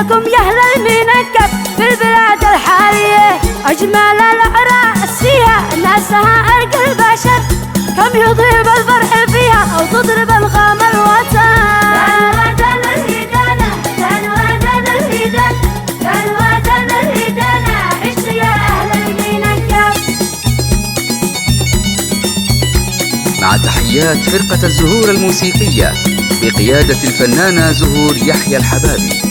عندكم يا أهل المنكب في البلاد الحالية أجمل الأعراس فيها ناسها أرق البشر كم يضرب الفرح فيها أو تضرب الغام الوطن. مع تحيات فرقة الزهور الموسيقية بقيادة الفنانة زهور يحيى الحبابي.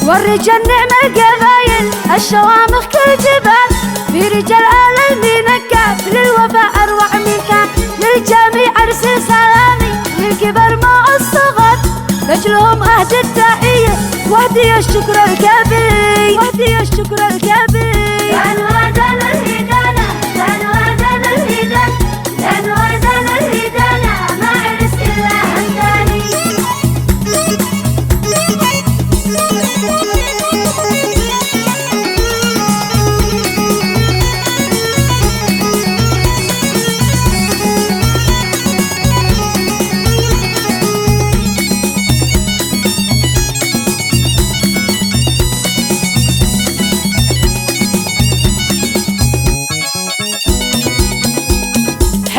والرجال نعم القبايل الشوامخ كل جبال في رجال آل المنكب للوفاء أروع مكان للجميع أرسل سلامي للكبر مع الصغر لجلهم أهدي التحية وأهدي الشكر الكبير وأهدي الشكر الكبير. كانوا أذان الهدانة كانوا أذان الهدانة كانوا أذان الهدانة ما عرس إلا همداني.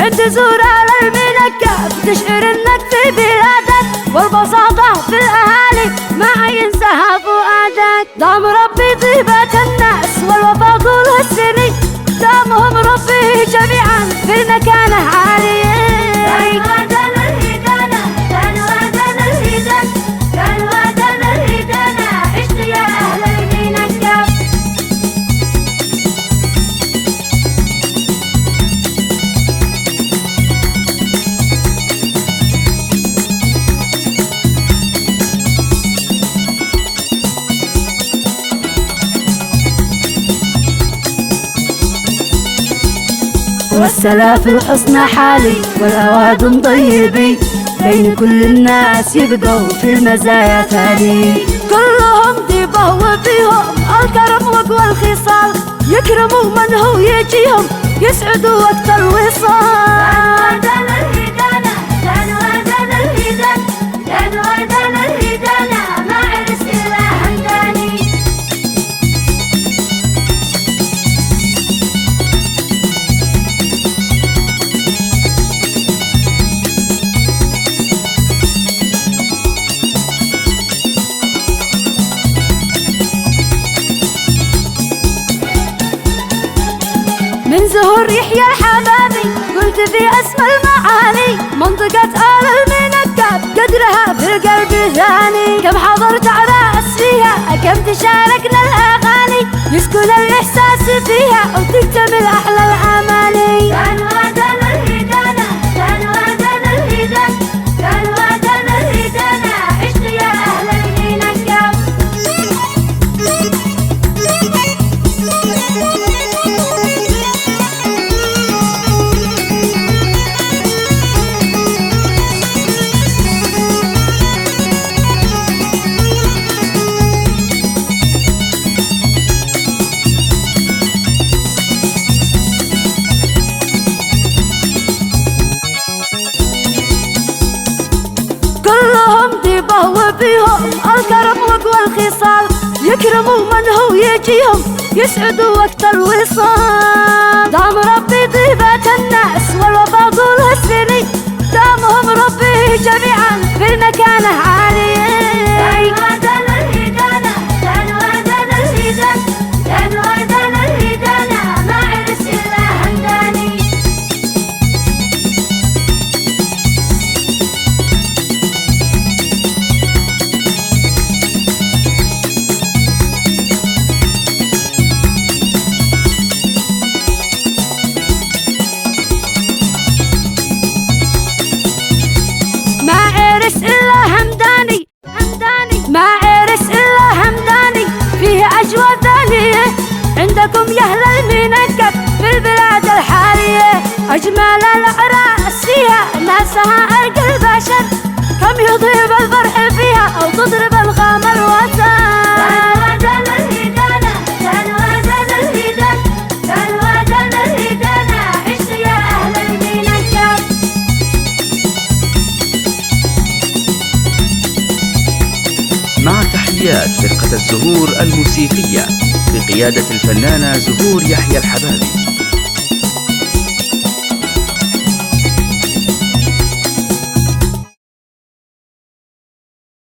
تزور على المنكب تشعر انك في بلادك والبساطة في الاهالي ما ينساها فؤادك. دام ربي طيبة الناس والوفا طول السنين دامهم ربي جميعا في المكانة عالية. كانوا أذان الهدانة كانوا أذان الهدانة كانوا أذان الهدانة عشت يا أهل المنكب. والسلاف الحسنى حالي والأوادم طيبي بين كل الناس يبقوا في المزايا تالي كلهم طيبة وفيهم الكرم وقوى الخصال يكرموا من هو يجيهم يسعدوا وقت الوصال. كانوا أذان الهدانة كانوا أذان الهدانة كانوا أذان الهدانة ما عرس إلا همداني. من زهور يحيى الحبابي قلت في اسم المعاني منطقة آل المنكب قدرها في القلب ثاني كم حضرت عراس فيها كم تشاركنا الأغاني يسكن الإحساس فيها وتكتمل أحلى الأماني. كانوا أذان الهدانة كانوا أذان الهدانة كانوا أذان الهدانة عشت يا أهل المنكب. كلهم طيبة وفيهم الكرم وقوى الخصال يكرموا من هو يجيهم يسعدوا وقت الوصال. دام ربي طيبة الناس والوفا طول السنين دامهم ربي جميعا في المكانة عالية. كانوا أذان الهدانة كانوا أذان الهدانة كانوا أذان الهدانة ما عرس إلا همداني. عندكم يا أهل المنكب في البلاد الحالية أجمل الأعراس فيها ناسها أرق البشر كم يضرب الفرح فيها أو تضرب الغام الوطن. كانوا أذان الهدانة كانوا أذان الهدانة كانوا أذان الهدانة فرقة الزهور الموسيقية بقيادة الفنانة زهور يحيى الحبابي.